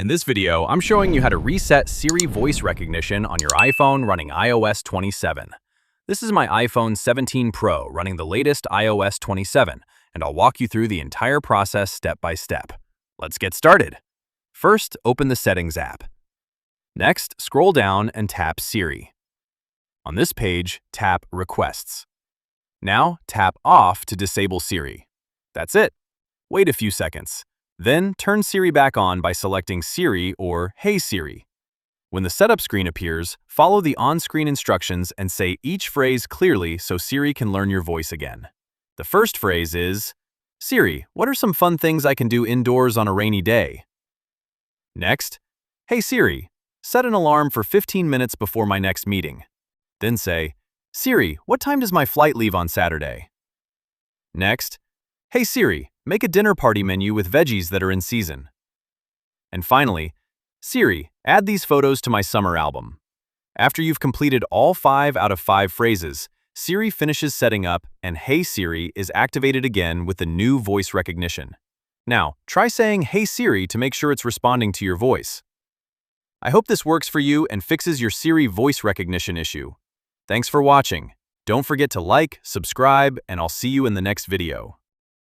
In this video, I'm showing you how to reset Siri voice recognition on your iPhone running iOS 27. This is my iPhone 17 Pro running the latest iOS 27, and I'll walk you through the entire process step by step. Let's get started. First, open the Settings app. Next, scroll down and tap Siri. On this page, tap Requests. Now, tap Off to disable Siri. That's it. Wait a few seconds. Then, turn Siri back on by selecting Siri or Hey Siri. When the setup screen appears, follow the on-screen instructions and say each phrase clearly so Siri can learn your voice again. The first phrase is, Siri, what are some fun things I can do indoors on a rainy day? Next, Hey Siri, set an alarm for 15 minutes before my next meeting. Then say, Siri, what time does my flight leave on Saturday? Next, Hey Siri, make a dinner party menu with veggies that are in season. And finally, Siri, add these photos to my summer album. After you've completed all 5 out of 5 phrases, Siri finishes setting up and Hey Siri is activated again with the new voice recognition. Now, try saying Hey Siri to make sure it's responding to your voice. I hope this works for you and fixes your Siri voice recognition issue. Thanks for watching. Don't forget to like, subscribe, and I'll see you in the next video.